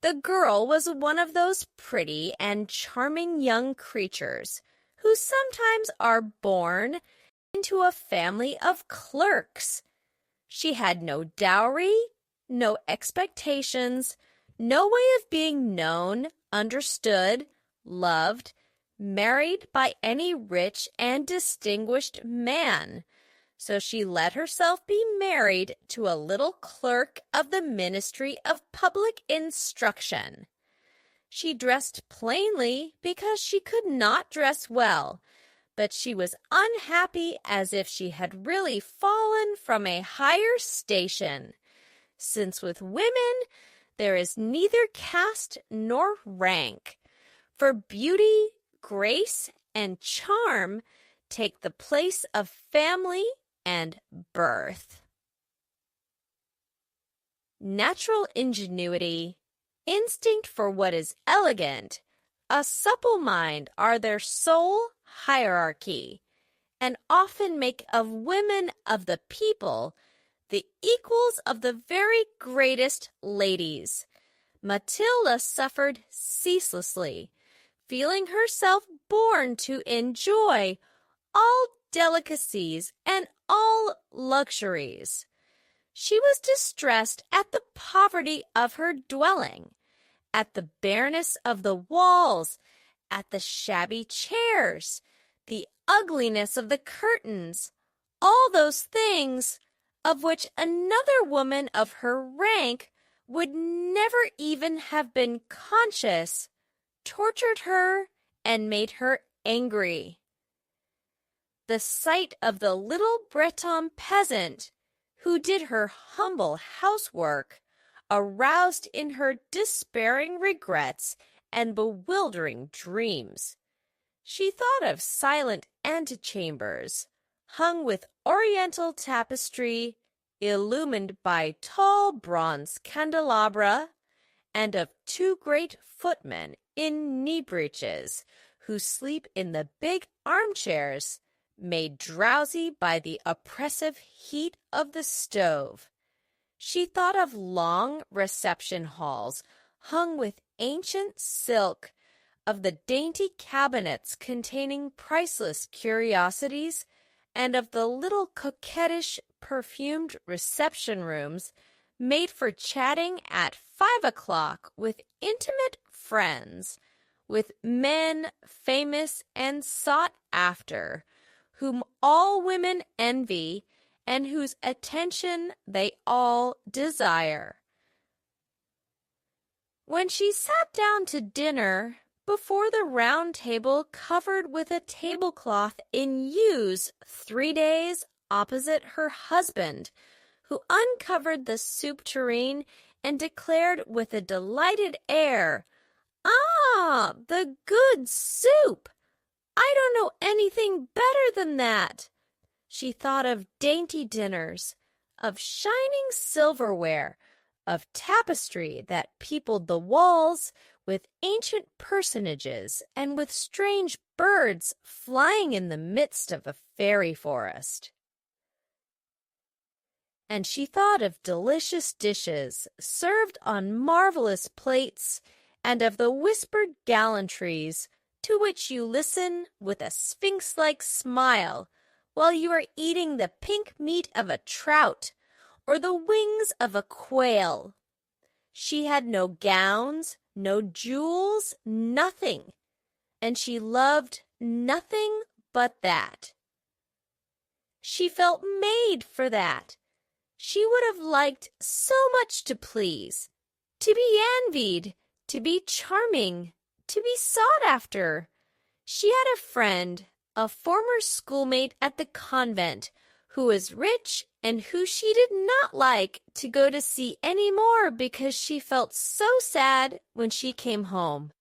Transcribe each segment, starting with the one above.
The girl was one of those pretty and charming young creatures who sometimes are born into a family of clerks. She had no dowry, no expectations, no way of being known, understood, loved, married by any rich and distinguished man. So she let herself be married to a little clerk of the Ministry of Public Instruction. She dressed plainly because she could not dress well, but she was unhappy as if she had really fallen from a higher station, since with women there is neither caste nor rank, for beauty, grace, and charm take the place of family and birth. Natural ingenuity, instinct for what is elegant, a supple mind are their sole hierarchy, and often make of women of the people the equals of the very greatest ladies. Matilda suffered ceaselessly, feeling herself born to enjoy all delicacies and all luxuries. She was distressed at the poverty of her dwelling, at the bareness of the walls, at the shabby chairs, the ugliness of the curtains, all those things of which another woman of her rank would never even have been conscious, tortured her and made her angry. The sight of the little Breton peasant who did her humble housework aroused in her despairing regrets and bewildering dreams. She thought of silent antechambers, hung with oriental tapestry, illumined by tall bronze candelabra, and of two great footmen in knee breeches who sleep in the big armchairs, made drowsy by the oppressive heat of the stove. She thought of long reception halls hung with ancient silk, of the dainty cabinets containing priceless curiosities, and of the little coquettish perfumed reception rooms made for chatting at 5 o'clock with intimate friends, with men famous and sought after, whom all women envy and whose attention they all desire. When she sat down to dinner, before the round table covered with a tablecloth in use 3 days opposite her husband, who uncovered the soup tureen and declared with a delighted air, "Ah, the good soup! I don't know anything better than that." She thought of dainty dinners, of shining silverware, of tapestry that peopled the walls with ancient personages and with strange birds flying in the midst of a fairy forest. And she thought of delicious dishes served on marvelous plates, and of the whispered gallantries to which you listen with a sphinx-like smile while you are eating the pink meat of a trout or the wings of a quail. She had no gowns, no jewels, nothing, and she loved nothing but that. She felt made for that. She would have liked so much to please, to be envied, to be charming, to be sought after. She had a friend, a former schoolmate at the convent, who was rich and who she did not like to go to see any more because she felt so sad when she came home.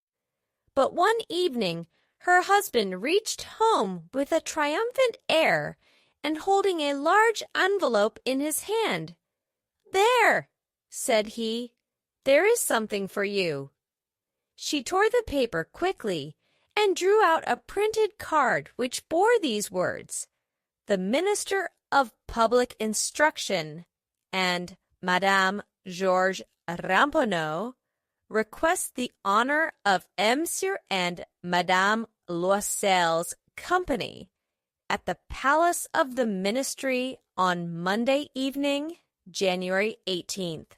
But one evening her husband reached home with a triumphant air and holding a large envelope in his hand. "There," said he, "there is something for you." She tore the paper quickly and drew out a printed card which bore these words, "The Minister of Public Instruction," and "Madame Georges Ramponneau, request the honor of Monsieur and Madame Loisel's company at the Palace of the Ministry on Monday evening, January 18th.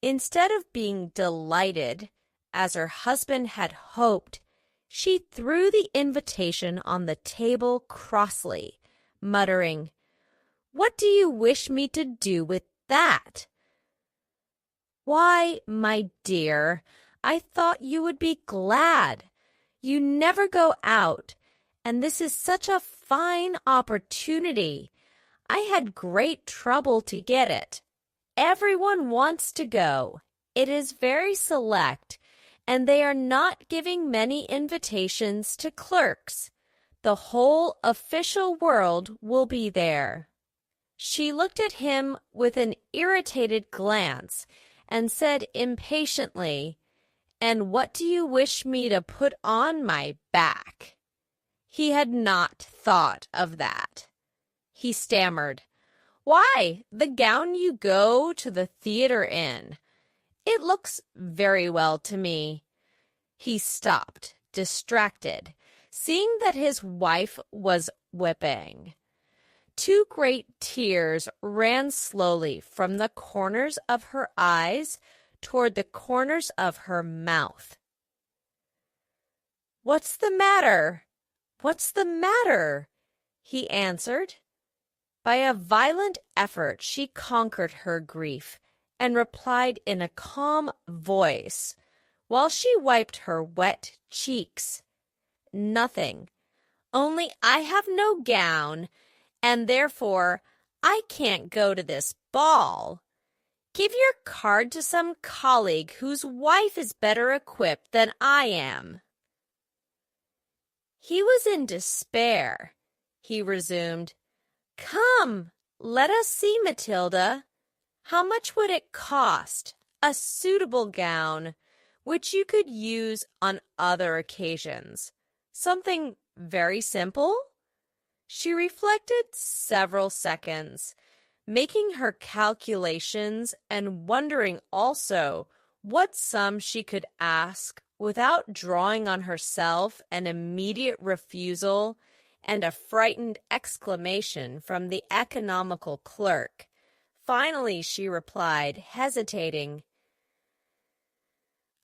Instead of being delighted, as her husband had hoped, she threw the invitation on the table crossly, muttering, "What do you wish me to do with that?" "Why, my dear, I thought you would be glad. You never go out, and this is such a fine opportunity. I had great trouble to get it. Everyone wants to go. It is very select, and they are not giving many invitations to clerks. The whole official world will be there." She looked at him with an irritated glance and said impatiently, "And what do you wish me to put on my back?" He had not thought of that. He stammered, "Why, the gown you go to the theater in. It looks very well to me." He stopped, distracted, seeing that his wife was weeping. Two great tears ran slowly from the corners of her eyes toward the corners of her mouth. "What's the matter? What's the matter?" he answered. By a violent effort she conquered her grief and replied in a calm voice, while she wiped her wet cheeks, "Nothing, only I have no gown, and therefore I can't go to this ball. Give your card to some colleague whose wife is better equipped than I am." He was in despair. He resumed, "Come, let us see, Matilda. How much would it cost? A suitable gown, which you could use on other occasions. Something very simple?" She reflected several seconds, making her calculations and wondering also what sum she could ask without drawing on herself an immediate refusal and a frightened exclamation from the economical clerk. Finally, she replied, hesitating,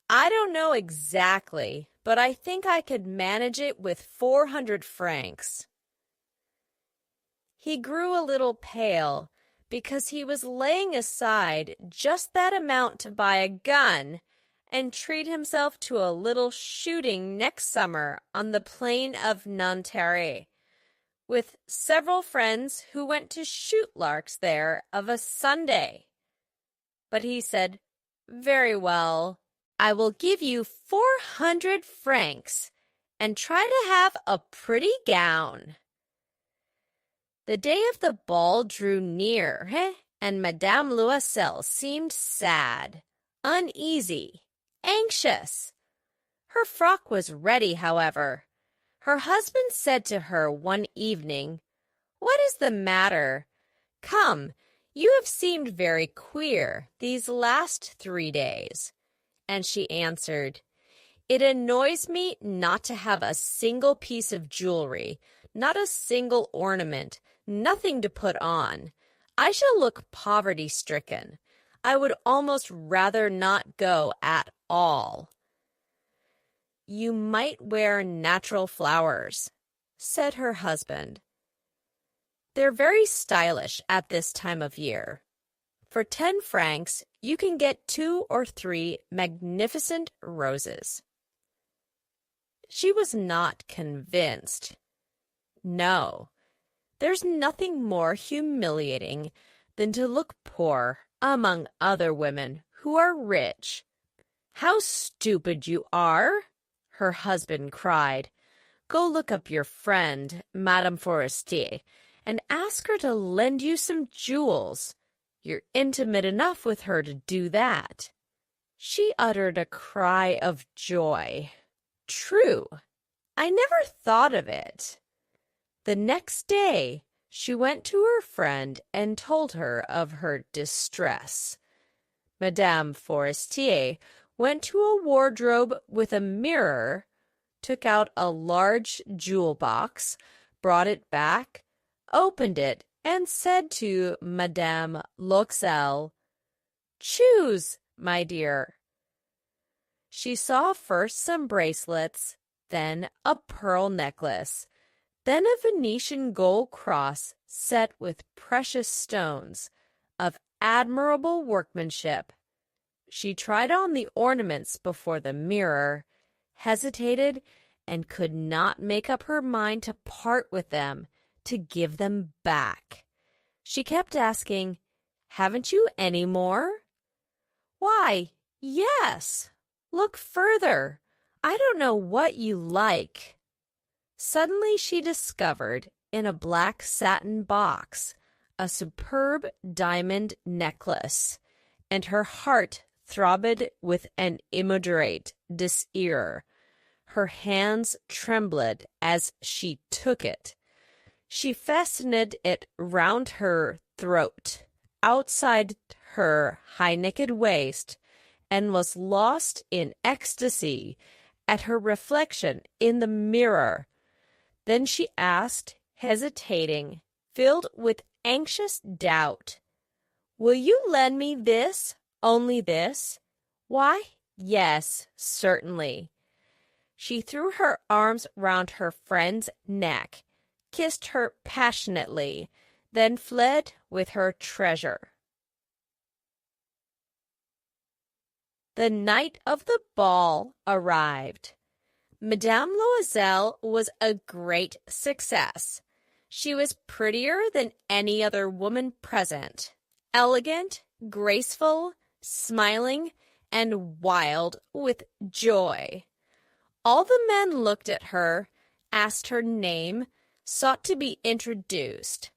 "I don't know exactly, but I think I could manage it with 400 francs. He grew a little pale because he was laying aside just that amount to buy a gun and treat himself to a little shooting next summer on the plain of Nanterre, with several friends who went to shoot larks there of a Sunday. But he said, 'Very well, I will give you 400 francs and try to have a pretty gown.' The day of the ball drew near, and Madame Loisel seemed sad, uneasy, anxious. Her frock was ready, however. Her husband said to her one evening, 'What is the matter? Come, you have seemed very queer these last 3 days.' And she answered, 'It annoys me not to have a single piece of jewelry, not a single ornament, nothing to put on. I shall look poverty-stricken. I would almost rather not go at all.' 'You might wear natural flowers,' said her husband. 'They're very stylish at this time of year. For 10 francs, you can get 2 or 3 magnificent roses.' She was not convinced. No, there's nothing more humiliating than to look poor among other women who are rich. 'How stupid you are!' her husband cried. 'Go look up your friend, Madame Forestier, and ask her to lend you some jewels. You're intimate enough with her to do that.' She uttered a cry of joy. 'True, I never thought of it.' The next day she went to her friend and told her of her distress. Madame Forestier went to a wardrobe with a mirror, took out a large jewel box, brought it back, opened it, and said to Madame Loxel, "Choose, my dear." She saw first some bracelets, then a pearl necklace, then a Venetian gold cross set with precious stones of admirable workmanship. She tried on the ornaments before the mirror, hesitated, and could not make up her mind to part with them, to give them back. She kept asking, "Haven't you any more?" "Why, yes. Look further. I don't know what you like." Suddenly she discovered, in a black satin box, a superb diamond necklace, and her heart throbbed with an immoderate desire. Her hands trembled as she took it. She fastened it round her throat, outside her high-necked waist, and was lost in ecstasy at her reflection in the mirror. Then she asked, hesitating, filled with anxious doubt, "Will you lend me this, only this?" "Why, yes, certainly." She threw her arms round her friend's neck, kissed her passionately, then fled with her treasure. The night of the ball arrived. Madame Loisel was a great success. She was prettier than any other woman present, elegant, graceful, smiling, and wild with joy. All the men looked at her, asked her name, sought to be introduced.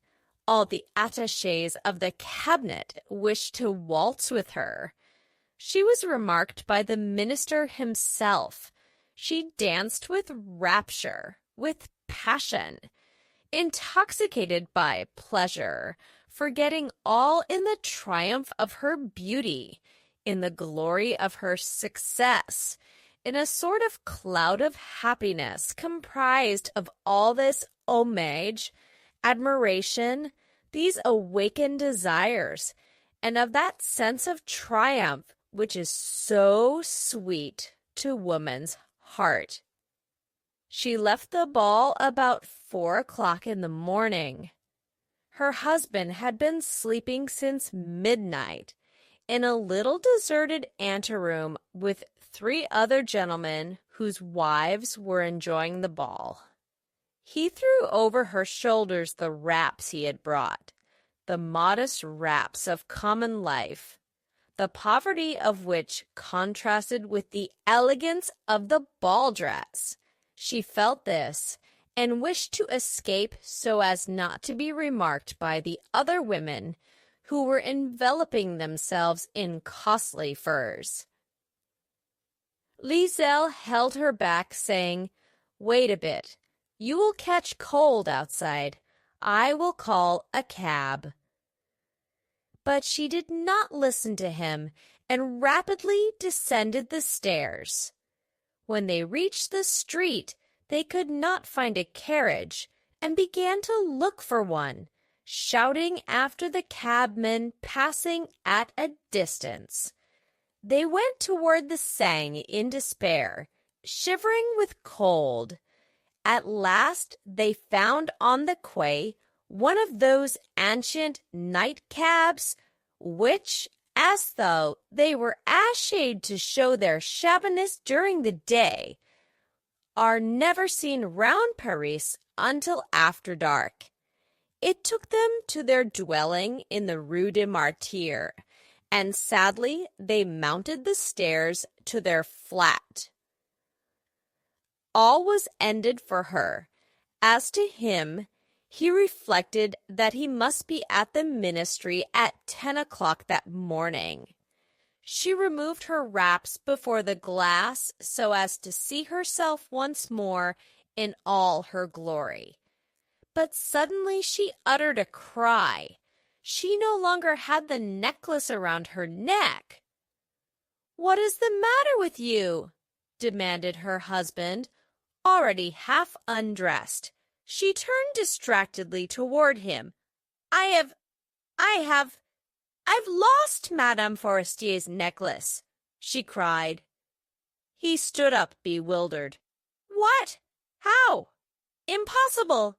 All the attachés of the cabinet wished to waltz with her. She was remarked by the minister himself. She danced with rapture, with passion, intoxicated by pleasure, forgetting all in the triumph of her beauty, in the glory of her success, in a sort of cloud of happiness comprised of all this homage, admiration, these awakened desires, and of that sense of triumph which is so sweet to woman's heart. She left the ball about 4 o'clock in the morning. Her husband had been sleeping since midnight in a little deserted anteroom with 3 other gentlemen whose wives were enjoying the ball. He threw over her shoulders the wraps he had brought, the modest wraps of common life, the poverty of which contrasted with the elegance of the ball dress. She felt this, and wished to escape so as not to be remarked by the other women who were enveloping themselves in costly furs. Liesel held her back, saying, "Wait a bit. You will catch cold outside. I will call a cab." But she did not listen to him and rapidly descended the stairs. When they reached the street, they could not find a carriage and began to look for one, shouting after the cabmen passing at a distance. They went toward the Seine in despair, shivering with cold. At last they found on the quay one of those ancient night cabs which, as though they were ashade to show their shabbiness during the day, are never seen round Paris until after dark. It took them to their dwelling in the Rue des Martyrs, and sadly they mounted the stairs to their flat. All was ended for her. As to him, he reflected that he must be at the ministry at 10 o'clock that morning. She removed her wraps before the glass so as to see herself once more in all her glory. But suddenly she uttered a cry. She no longer had the necklace around her neck. "What is the matter with you?" demanded her husband, already half undressed. She turned distractedly toward him. I have, I've lost Madame Forestier's necklace," she cried. He stood up, bewildered. "What? How? Impossible!"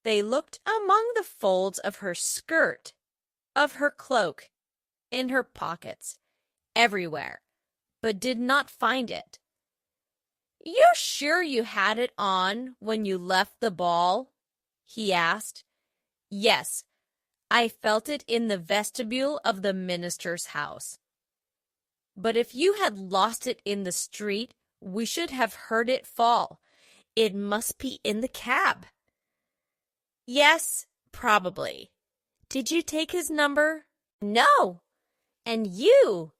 They looked among the folds of her skirt, of her cloak, in her pockets, everywhere, but did not find it. "You're sure you had it on when you left the ball?" he asked. "Yes, I felt it in the vestibule of the minister's house." "But if you had lost it in the street, we should have heard it fall. It must be in the cab." "Yes, probably. Did you take his number?" "No. And you?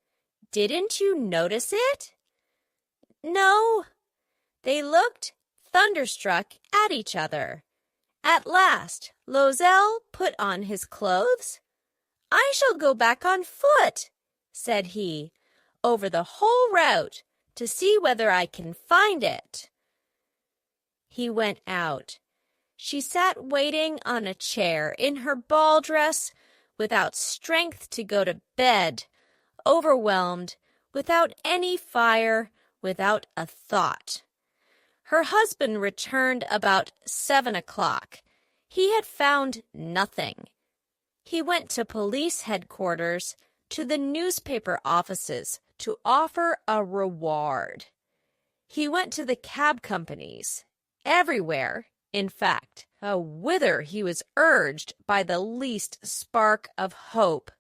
Didn't you notice it?" "No." They looked, thunderstruck, at each other. At last, Loisel put on his clothes. "I shall go back on foot," said he, "over the whole route to see whether I can find it." He went out. She sat waiting on a chair in her ball dress, without strength to go to bed, overwhelmed, without any fire, without a thought. Her husband returned about 7 o'clock. He had found nothing. He went to police headquarters, to the newspaper offices, to offer a reward. He went to the cab companies, everywhere, in fact, whither he was urged by the least spark of hope.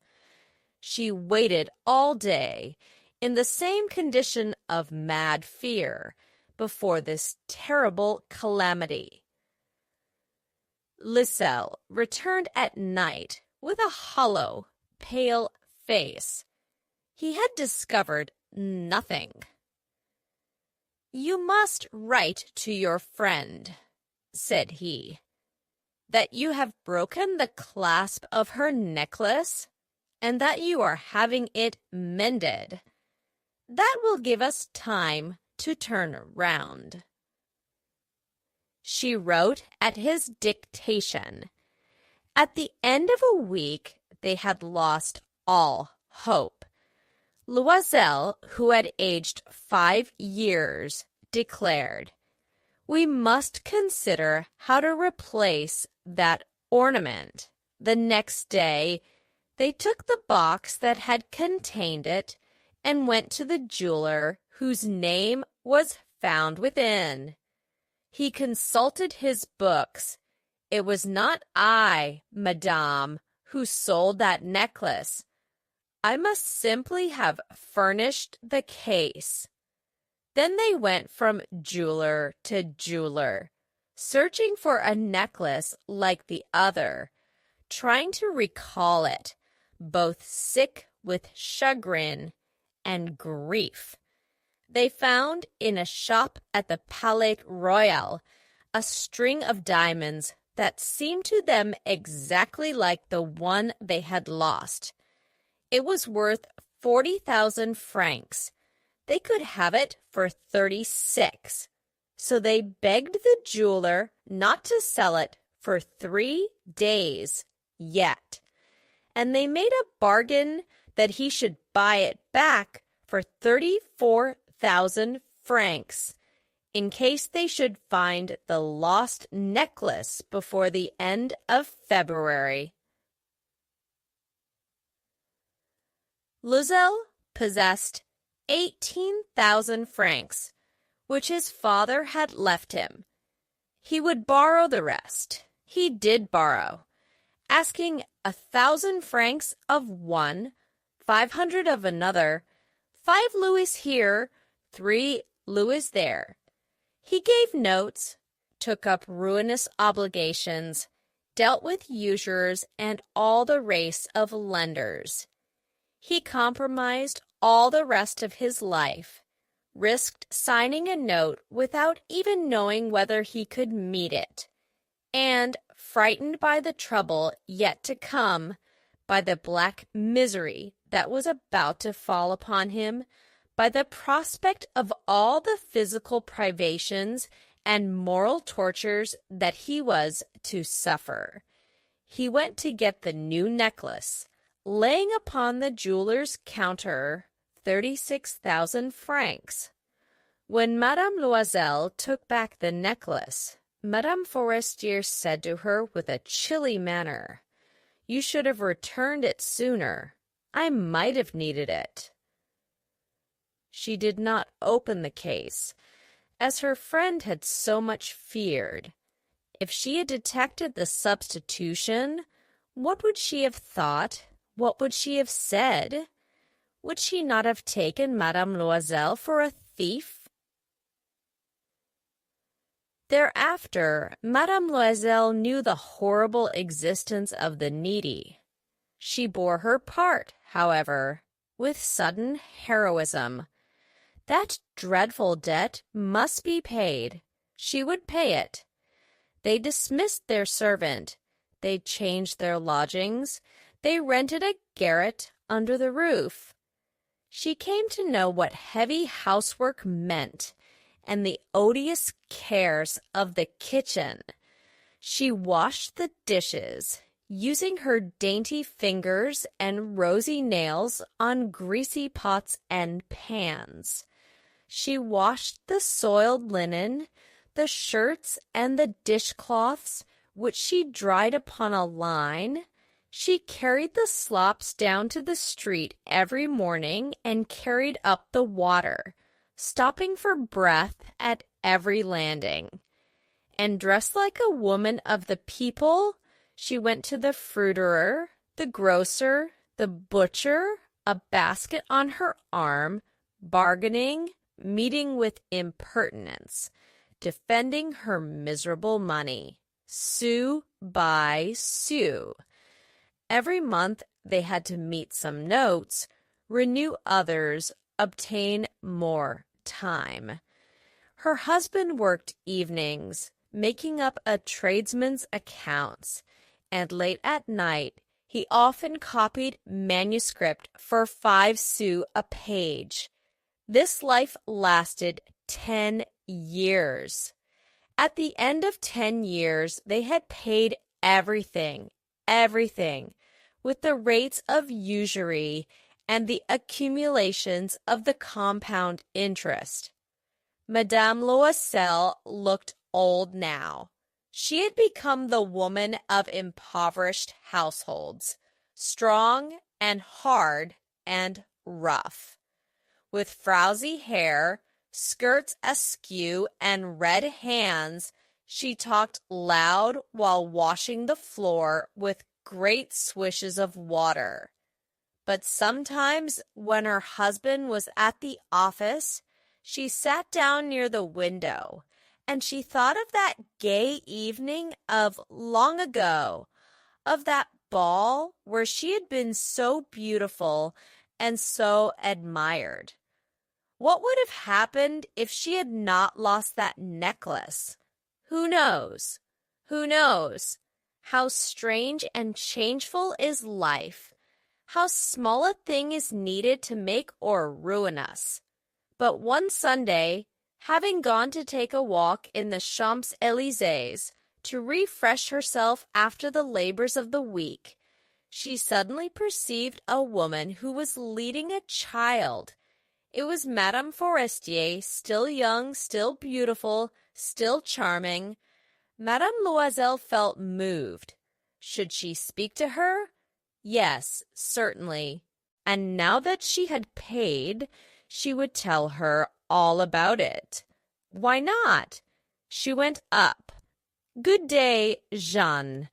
She waited all day, in the same condition of mad fear, before this terrible calamity. Loisel returned at night with a hollow, pale face. He had discovered nothing. "You must write to your friend," said he, "that you have broken the clasp of her necklace, and that you are having it mended. That will give us time to turn round." She wrote at his dictation. At the end of a week, they had lost all hope. Loisel, who had aged 5 years, declared, "We must consider how to replace that ornament." The next day, they took the box that had contained it and went to the jeweler whose name was found within. He consulted his books. "It was not I, madame, who sold that necklace. I must simply have furnished the case." Then they went from jeweler to jeweler, searching for a necklace like the other, trying to recall it, both sick with chagrin and grief. They found in a shop at the Palais Royal a string of diamonds that seemed to them exactly like the one they had lost. It was worth 40,000 francs. They could have it for 36. So they begged the jeweler not to sell it for 3 days yet. And they made a bargain that he should buy it back for 34,000 francs in case they should find the lost necklace before the end of February. Loisel possessed 18,000 francs, which his father had left him. He would borrow the rest. He did borrow, asking 1,000 francs of one, 500 of another, 5 louis here, 3 louis there. He gave notes, took up ruinous obligations, dealt with usurers and all the race of lenders. He compromised all the rest of his life, risked signing a note without even knowing whether he could meet it, and, frightened by the trouble yet to come, by the black misery that was about to fall upon him, by the prospect of all the physical privations and moral tortures that he was to suffer. He went to get the new necklace, laying upon the jeweler's counter 36,000 francs. When Madame Loisel took back the necklace, Madame Forestier said to her with a chilly manner, "You should have returned it sooner. I might have needed it." She did not open the case, as her friend had so much feared. If she had detected the substitution, what would she have thought? What would she have said? Would she not have taken Madame Loisel for a thief? Thereafter, Madame Loisel knew the horrible existence of the needy. She bore her part, however, with sudden heroism. That dreadful debt must be paid. She would pay it. They dismissed their servant. They changed their lodgings. They rented a garret under the roof. She came to know what heavy housework meant and the odious cares of the kitchen. She washed the dishes, using her dainty fingers and rosy nails on greasy pots and pans. She washed the soiled linen, the shirts and the dishcloths, which she dried upon a line. She carried the slops down to the street every morning and carried up the water, stopping for breath at every landing. And dressed like a woman of the people, she went to the fruiterer, the grocer, the butcher, a basket on her arm, bargaining, meeting with impertinence, defending her miserable money, sou by sou. Every month they had to meet some notes, renew others, obtain more time. Her husband worked evenings, making up a tradesman's accounts, and late at night he often copied manuscript for 5 sous a page. This life lasted 10 years. At the end of 10 years, they had paid everything, with the rates of usury and the accumulations of the compound interest. Madame Loisel looked old now. She had become the woman of impoverished households, strong and hard and rough. With frowsy hair, skirts askew, and red hands, she talked loud while washing the floor with great swishes of water. But sometimes, when her husband was at the office, she sat down near the window, and she thought of that gay evening of long ago, of that ball where she had been so beautiful and so admired. What would have happened if she had not lost that necklace? Who knows? Who knows? How strange and changeful is life! How small a thing is needed to make or ruin us! But one Sunday, having gone to take a walk in the Champs-Élysées to refresh herself after the labors of the week, she suddenly perceived a woman who was leading a child. It was Madame Forestier, still young, still beautiful, still charming. Madame Loisel felt moved. Should she speak to her? Yes, certainly. And now that she had paid, she would tell her all about it. Why not? She went up. Good day, Jeanne.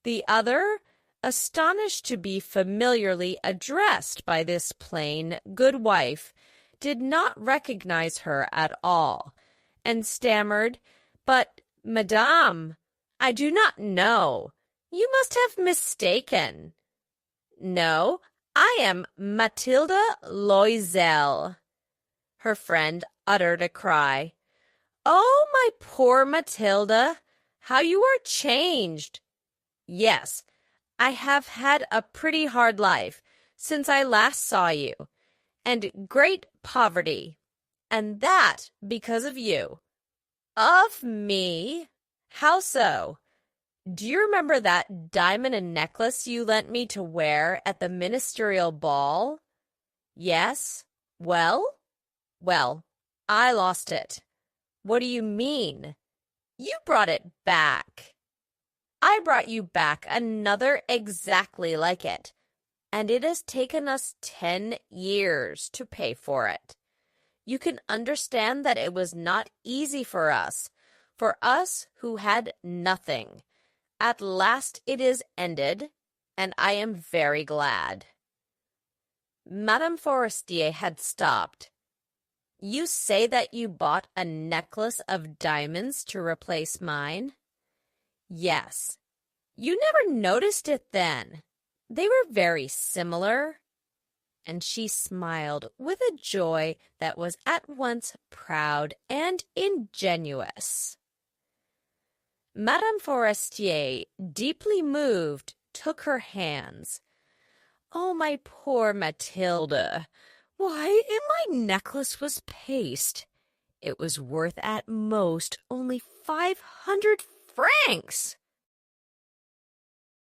The other, astonished to be familiarly addressed by this plain, good wife, did not recognize her at all, and stammered, "But, Madame, I do not know. You must have mistaken." "No, I am Mathilde Loisel." Her friend uttered a cry. "Oh, my poor Mathilde, how you are changed!" "Yes, I have had a pretty hard life since I last saw you, and great poverty, and that because of you. Of me? How so? Do you remember that diamond necklace you lent me to wear at the ministerial ball? Yes? Well? Well, I lost it. What do you mean? You brought it back. I brought you back another exactly like it, and it has taken us 10 years to pay for it. You can understand that it was not easy for us who had nothing. At last it is ended, and I am very glad. Madame Forestier had stopped. You say that you bought a necklace of diamonds to replace mine? Yes. You never noticed it then. They were very similar. And she smiled with a joy that was at once proud and ingenuous. Madame Forestier, deeply moved, took her hands. Oh, my poor Mathilde! Why, my necklace was paste. It was worth at most only 500 francs.